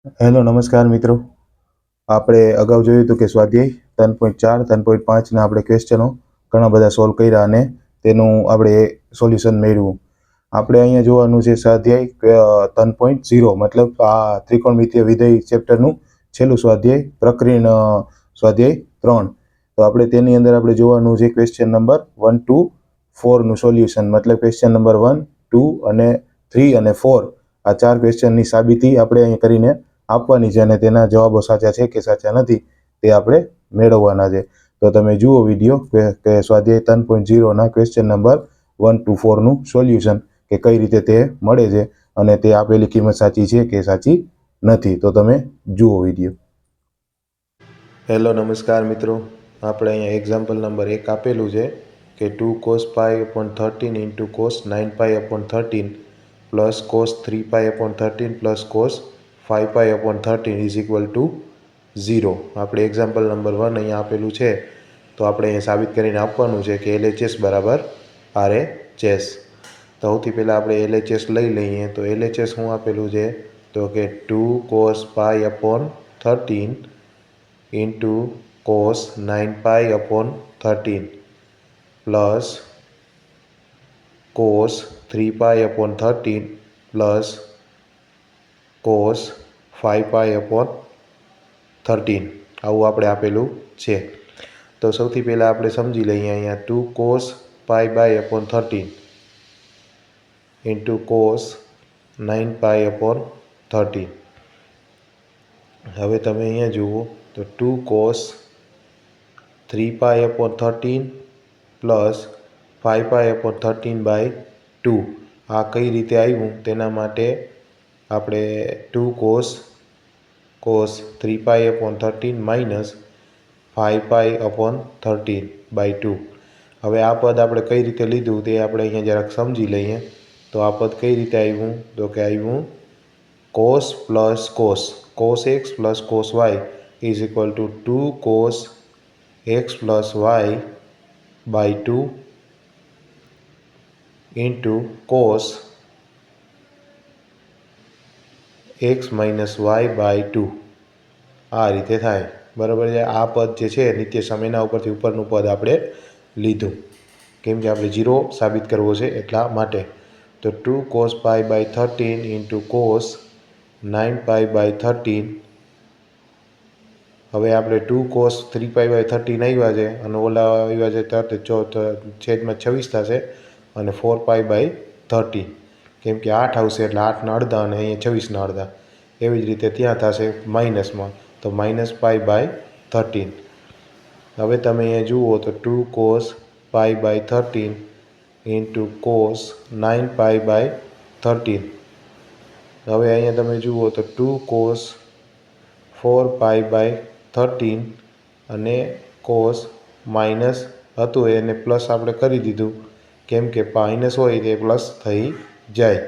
Hello નમસ્કાર મિત્રો. આપણે અગાઉ જોયું હતું કે સ્વાધ્યાય 3.4 3.5ના આપણે ક્વેશ્ચનો ઘણા બધા સોલ્વ કર્યા અને તેનું આપણે સોલ્યુશન મેળવ્યું. આપણે અહીંયા જોવાનું છે સ્વાધ્યાય 3.0 મતલબ આ ત્રિકોણમિતીય વિધેય ચેપ્ટરનું છેલ્લું સ્વાધ્યાય પ્રકરણ સ્વાધ્યાય 3. તો આપણે તેની અંદર આપણે જોવાનું છે ક્વેશ્ચન નંબર 1 to 4નું સોલ્યુશન, મતલબ ક્વેશ્ચન નંબર 1, 2 અને 3 અને 4 આ 4 ક્વેશ્ચનની સાબિતી આપણે અહીંયા કરીને આપવાની છે અને તેના જવાબો સાચા છે કે સાચા નથી તે આપણે મેળવવાના છે. તો તમે જુઓ વિડીયો કે સ્વાધ્યાય 3.0ના ક્વેશ્ચન નંબર 1 to 4નું સોલ્યુશન કે કઈ રીતે તે મળે છે અને તે આપેલી કિંમત સાચી છે કે સાચી નથી. તો તમે જુઓ વિડીયો. હેલો નમસ્કાર મિત્રો. આપણે અહીંયા એક્ઝામ્પલ નંબર 1 આપેલું છે કે 2 cos pi upon 13 into cos 9 pi upon 13 plus cos 3 pi upon 13 plus cos 5 pi upon 13 is equal to 0. આપણે એક્ઝામ્પલ નંબર 1 અહીંયા આપેલું છે તો આપણે અહીંયા સાબિત કરીને આપવાનું છે કે LHS બરાબર RHS. સૌથી પહેલાં આપણે LHS લઈ લઈએ. તો LHS શું આપેલું છે તો કે 2 cos pi upon 13 into cos 9 pi upon 13 plus cos 3 pi upon 13 plus cos 5 pi upon 13 આવું આપણે આપેલું છે. તો સૌથી પહેલાં આપણે સમજી લઈએ અહીંયા 2 cos pi by upon 13 into cos 9 pi upon 13. હવે તમે અહીંયા જુઓ તો 2 cos 3 pi upon 13 plus 5 pi upon 13 by 2 આ કઈ રીતે આવ્યું તેના માટે આપણે 2 cos 3 pi upon 13 minus 5 pi upon 13 by 2. હવે આ પદ આપણે કઈ રીતે લીધું તે આપણે અહીંયા જરાક સમજી લઈએ. તો આ પદ કઈ રીતે આવ્યું તો કે આવ્યું cos plus cos x plus cos y is equal to 2 cos x plus y by 2 into cos x minus y by 2 આ રીતે થાય. બરાબર છે. આ પદ જે છે નિત્ય સમયના ઉપરથી ઉપરનું પદ આપણે લીધું કેમ કે આપણે 0 સાબિત કરવો છે એટલા માટે. તો 2 cos pi by 13 into cos 9 pi by 13. હવે આપણે 2 cos 3 pi by 13 આવ્યા છે અને ઓલા આવ્યા છે છેદમાં 26 થશે અને 4 pi by 13 કેમ કે 8 આવશે એટલે 8ના અડધા અને અહીંયા 26ના અડધા. એવી જ રીતે ત્યાં થશે માઇનસમાં તો માઇનસ પાઈ બાય 13. હવે તમે અહીંયા જુઓ તો 2 cos pi by 13 into cos 9 pi by 13. હવે અહીંયા તમે જુઓ તો 2 cos 4 પાઈ બાય 13 અને cos માઇનસ હતું એને પ્લસ આપણે કરી દીધું કેમ કે માઇનસ હોય તે પ્લસ થઈ જાય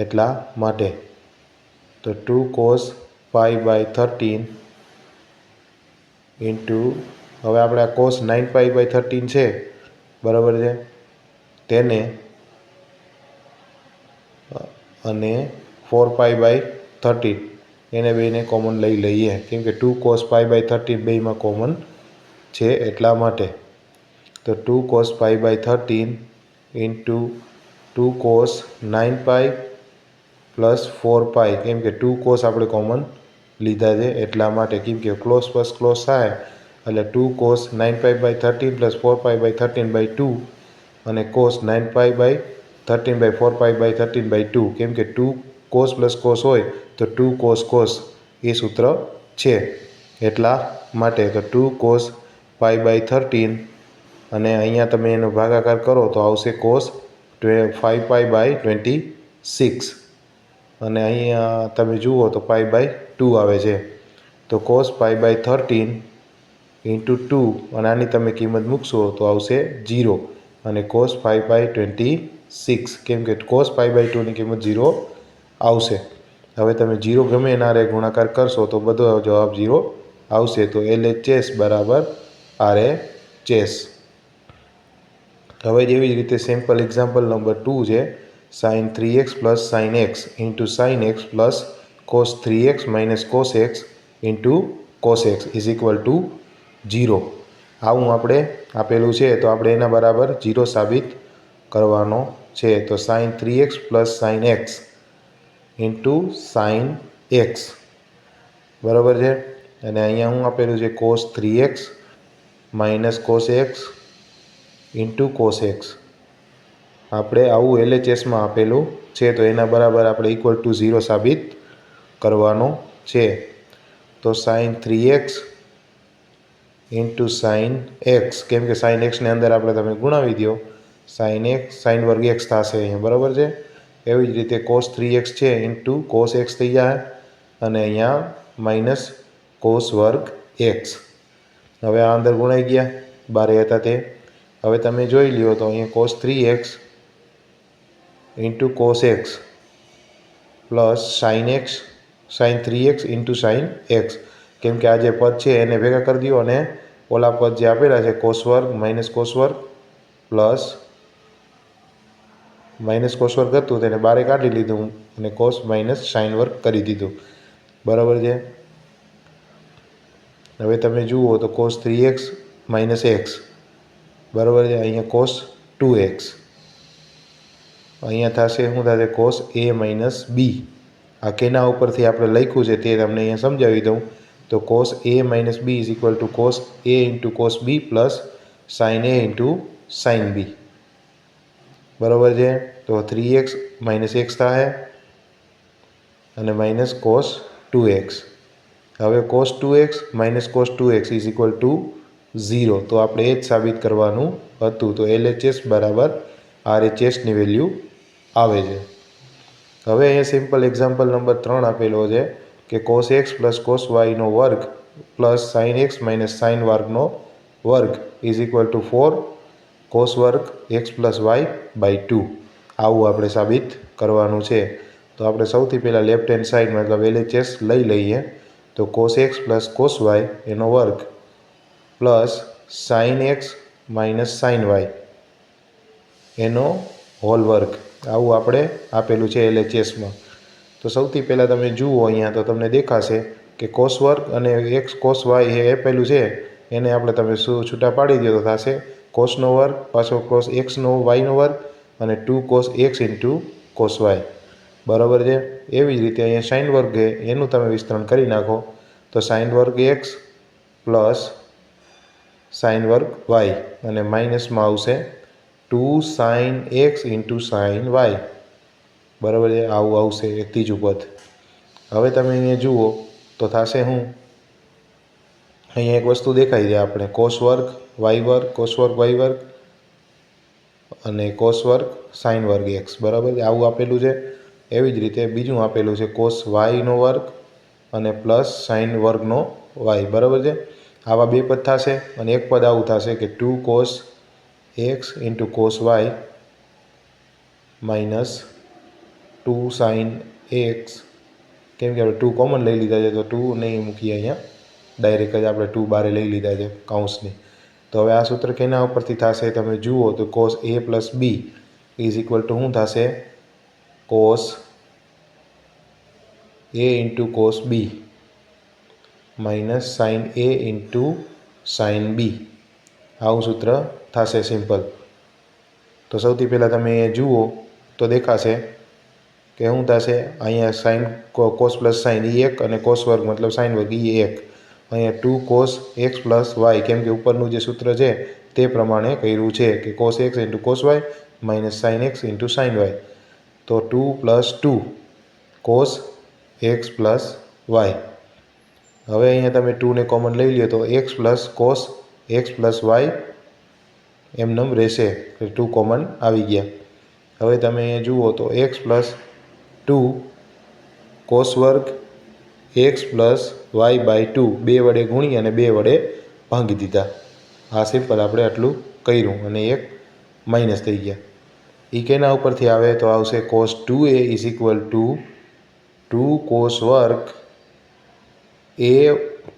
એટલા માટે. તો 2 cos પાઈ બાય 13 ઇન્ટુ હવે આપણે આ cos 9 પાઈ બાય 13 છે બરાબર છે તેને અને 4 પાઈ બાય 13 એને બેને કોમન લઈ લઈએ કેમ કે 2 cos પાઈ બાય 13 બેમાં કોમન છે એટલા માટે. તો 2 cos pi by 13 into 2 cos 9 pi plus 4 pi કેમ કે 2 cos આપણે કોમન લીધા છે એટલા માટે કેમ કે ક્લોઝ પ્લસ ક્લોઝ થાય એટલે 2 cos 9 pi by 13 plus 4 pi by 13 by 2 અને cos 9 pi by 13 by 4 pi by 13 by 2 કેમ કે 2 cos પ્લસ cos હોય તો 2 cos એ સૂત્ર છે એટલા માટે. તો 2 cos પાઈ બાય 13 અને અહીંયા તમે એનો ભાગાકાર કરો તો આવશે cos 5 પાઈ બાય 26 અને અહીંયા તમે જુઓ તો પાઈ બાય 2 આવે છે. તો cos પાઈ બાય 13 ઇન્ટુ 2 અને આની તમે કિંમત મૂકશો તો આવશે 0 અને cos 5 બાય 26 કેમ કે cos પાઈ બાય 2ની કિંમત 0 આવશે. હવે તમે 0 ગમે એના રે ગુણાકાર કરશો તો બધો જવાબ 0 આવશે. તો LHS બરાબર RHS. હવે જેવી જ રીતે સિમ્પલ એક્ઝામ્પલ નંબર 2 છે sin 3x plus sin x into sin x plus cos 3x minus cos x into cos x is equal two 0. આવું આપણે આપેલું છે તો આપણે એના બરાબર 0 સાબિત કરવાનો છે. તો sin 3x plus sin x into sin x બરાબર છે. અને અહીંયા શું આપેલું છે? cos 3x minus cos x into cos x. આપણે આવું LHSમાં આપેલું છે તો એના બરાબર આપણે ઇક્વલ ટુ 0 સાબિત કરવાનો છે. તો sin 3x into sin x, કેમ કે sin x ને અંદર આપણે તમે ગુણાવી દો, sin x sin વર્ગ x થશે અહીંયા, બરાબર છે. એવી જ રીતે cos 3x છે ઇન્ટુ cos x થઈ જાય અને અહીંયા માઇનસ cos વર્ગ x. હવે આ અંદર ગુણાઈ ગયા, બારે હતા તે. હવે તમે જોઈ લ્યો તો અહીંયા cos 3x into cos x plus sin x sin 3x into sin x, કેમ કે આ જે પદ છે એને ભેગા કરી દો અને ઓલા પદ જે આપેલા છે cos વર્ગ માઇનસ cos વર્ગ પ્લસ માઇનસ cos વર્ગ હતું તેને બારે કાઢી લીધું અને cos માઇનસ sin વર્ગ કરી દીધું, બરાબર છે. હવે તમે જુઓ તો cos 3x માઇનસ x, બરાબર છે. અહીંયા cos 2x, અહીંયા થશે શું થશે? cos a minus b. આ કેના ઉપરથી આપણે લખ્યું છે તે તમને અહીંયા સમજાવી દઉં. તો cos a minus b is equal two cos a into cos b plus sin a into sin b, બરાબર છે. તો 3x માઇનસ x થાય અને માઇનસ cos 2x. હવે cos 2x minus cos 2x is equal two 0. તો આપણે એ જ સાબિત કરવાનું હતું. તો LHS બરાબર RHSની વેલ્યુ આવે છે. હવે અહીંયા સિમ્પલ એક્ઝામ્પલ નંબર 3 આપેલો છે કે cos x પ્લસ cos yનો વર્ગ plus sin x minus sin વર્ગનો વર્ગ ઇઝ ઇક્વલ ટુ 4 cos વર્ગ x પ્લસ y બાય 2. આવું આપણે સાબિત કરવાનું છે. તો આપણે સૌથી પહેલાં લેફ્ટ હેન્ડ સાઈડ મતલબ LHS લઈ લઈએ. તો cos x plus cos y એનો વર્ગ plus sin x minus sin y એનો હોલ વર્ગ, આવું આપણે આપેલું છે LHSમાં. તો સૌથી પહેલાં તમે જુઓ અહીંયા તો તમને દેખાશે કે cos વર્ગ અને x cos y એ આપેલું છે એને આપણે તમે છૂટા પાડી દો તો થશે cosનો વર્ગ પાછો cos xનો yનો વર્ગ અને 2 cos x into cos y, બરાબર છે. એવી જ રીતે અહીંયા sin વર્ગ છે એનું તમે વિસ્તરણ કરી નાખો તો sin વર્ગ x પ્લસ sin વર્ગ y અને માઇનસમાં આવશે 2 sin x into sin y, બરાબર છે. આવું આવશે એક ત્રીજું પદ. હવે તમે અહીંયા જુઓ તો થશે શું? અહીંયા એક વસ્તુ દેખાઈ જાય આપણે cos વર્ગ y વર્ગ cos વર્ગ y વર્ગ અને cos વર્ગ sin વર્ગ x, બરાબર છે. આવું આપેલું છે. એવી જ રીતે બીજું આપેલું છે cos yનો વર્ગ અને પ્લસ sin વર્ગનો y, બરાબર છે. આવા બે પદ થશે અને એક પદ આવું થશે કે 2 cos x into cos y minus 2 sin x, કેમ કે આપણે 2 કોમન લઈ લીધા છે તો 2 નહીં મૂકીએ અહીંયા, ડાયરેક્ટ જ આપણે 2 બારે લઈ લીધા છે કાઉન્સની. તો હવે આ સૂત્ર કેના ઉપરથી થશે? તમે જુઓ તો cos a plus b is equal two શું થશે? cos a into cos b minus sin a into sin b, આવું સૂત્ર થશે સિમ્પલ. તો સૌથી પહેલાં તમે એ જુઓ તો દેખાશે કે શું થશે? અહીંયા sin cos પ્લસ sin એ 1 અને cos વર્ગ મતલબ sin વર્ગ એ 1. અહીંયા 2 cos x પ્લસ y, કેમ કે ઉપરનું જે સૂત્ર છે તે પ્રમાણે કર્યું છે કે cos x into cos y minus sin x into sin y. તો 2 plus 2 cos x plus y. હવે અહીંયા તમે 2 ને કોમન લઈ લો તો x plus cos x plus y એમનેમ રહેશે, 2 કોમન આવી ગયા. હવે તમે અહીંયા જુઓ તો x પ્લસ 2 cos વર્ગ x પ્લસ y બાય 2 બે વડે ગુણી અને બે વડે ભાંગી દીધા. આ સિમ્પલ આપણે આટલું કર્યું અને એક માઇનસ થઈ ગયા. એ કેના ઉપરથી આવે તો આવશે cos 2a is equal two 2 cos વર્ગ a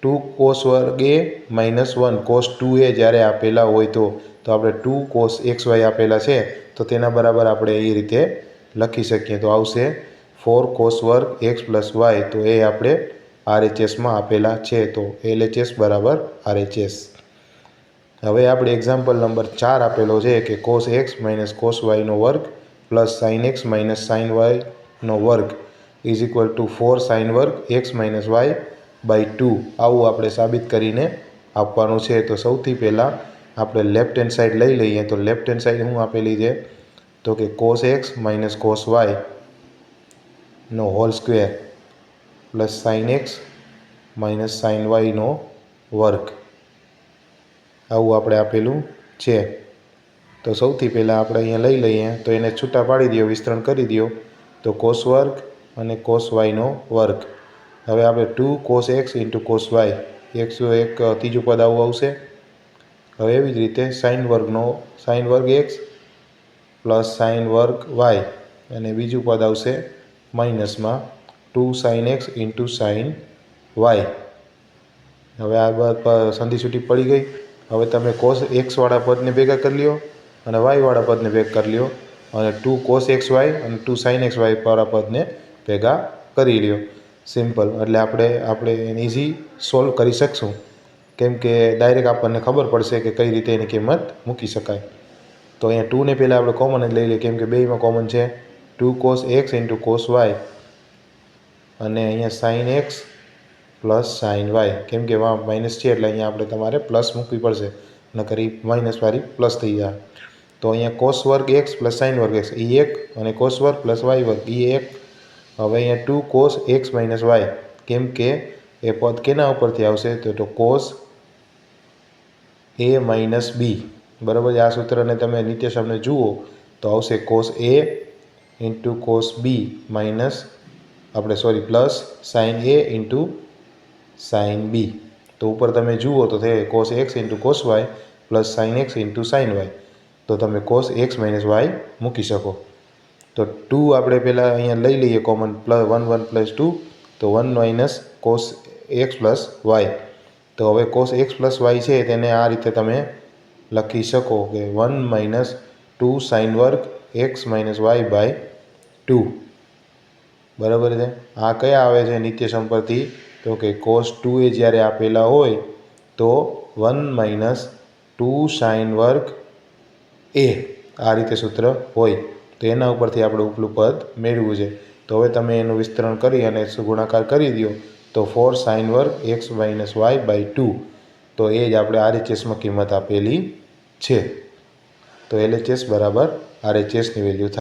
2 cos વર્ગ a માઇનસ 1 cos 2a જ્યારે આપેલા હોય તો આપણે 2 cos xy આપેલા છે તો તેના બરાબર આપણે એ રીતે લખી શકીએ. તો આવશે 4 કોસ વર્ગ એક્સ પ્લસ વાય, તો એ આપણે RHSમાં આપેલા છે. તો LHS બરાબર RHS. હવે આપણે એક્ઝામ્પલ નંબર 4 આપેલો છે કે કોસ એક્સ માઇનસ કોસ વાયનો વર્ગ plus sine x minus sine વાયનો વર્ગ ઇઝ ઇક્વલ ટુ 4 સાઇન વર્ગ એક્સ માઇનસ વાય બાય 2. આવું આપણે સાબિત કરીને આપવાનું છે. તો સૌથી પહેલાં આપણે લેફ્ટ હેન્ડ સાઈડ લઈ લઈએ. તો લેફ્ટ હેન્ડ સાઈડ શું આપેલી છે? તો કે કોસ એક્સ માઇનસ કોસ વાયનો whole square plus sine x minus sine વાયનો વર્ગ, આવું આપણે આપેલું છે. તો સૌથી પહેલાં આપણે અહીંયા લઈ લઈએ. તો એને છૂટા પાડી દો, વિસ્તરણ કરી દો. તો કોસ વર્ગ અને કોસ વાયનો વર્ગ. હવે આપણે 2 cos x into cos y, એક ત્રીજું પદ આવું આવશે. હવે એવી જ રીતે સાઇન વર્ગ એક્સ પ્લસ સાઇન વર્ગ વાય, અને બીજું પદ આવશે માઇનસમાં 2 sine x into sine y. હવે આ સંધિ છૂટી પડી ગઈ. હવે તમે કોસ એક્સવાળા પદને ભેગા કરી લ્યો અને વાયવાળા પદને ભેગા કરી લ્યો, અને 2 કોસ એક્સ વાય અને 2 સાઇન એક્સ વાયવાળા પદને ભેગા કરી લ્યો. સિમ્પલ. એટલે આપણે એને ઇઝી સોલ્વ કરી શકશું, કેમ કે ડાયરેક્ટ આપણને ખબર પડશે કે કઈ રીતે એની કિંમત મૂકી શકાય. તો અહીંયા 2ને પહેલાં આપણે કોમન જ લઈ લઈએ, કેમ કે બેયમાં કોમન છે. 2 cos x into cos y, અને અહીંયા sine x plus sine y, કેમ કે માઇનસ છે એટલે અહીંયા આપણે તમારે પ્લસ મૂકવી પડશે, નકર એ માઇનસવાળી પ્લસ થઈ જાય. તો અહીંયા કોસ વર્ગ એક્સ પ્લસ સાઇન વર્ગ એક્સ એ 1, અને કોસ વર્ગ પ્લસ વાય વર્ગ એ 1. હવે અહીંયા 2 કોસ એક્સ માઇનસ વાય, કેમ કે એ પદ કેના ઉપરથી આવશે? તો કોસ એ માઇનસ બી. બરાબર છે. આ સૂત્રને તમે નીચે સામે જુઓ તો આવશે cos A into cos B minus plus sine A into sine B. તો ઉપર તમે જુઓ તો થાય cos x into cos y plus sine x into sine y. તો તમે કોસ એક્સ માઇનસ વાય મૂકી શકો. તો 2 આપણે પહેલાં અહીંયા લઈ લઈએ કોમન, પ્લસ 1 પ્લસ 2, તો 1 minus cos x plus y. તો હવે કોસ એક્સ પ્લસ વાય છે તેને આ રીતે તમે લખી શકો કે 1 માઇનસ 2 સાઇન વર્ગ એક્સ માઇનસ વાય બાય 2. બરાબર છે. આ કયા આવે છે નિત્યસમ પરથી? તો કે કોસ 2 એ જ્યારે આપેલા હોય તો 1 માઇનસ 2 સાઇન વર્ગ એ, આ રીતે સૂત્ર હોય. તો એના ઉપરથી આપણે ઉપલું પદ મેળવવું છે. તો હવે તમે એનું વિસ્તરણ કરી અને ગુણાકાર કરી દો તો 4 સાઇન વર્ગ એક્સ માઇનસ વાય બાય 2. તો એ જ આપણે RHSમાં કિંમત આપેલી છે. તો LHS બરાબર RHSની વેલ્યુ થાય.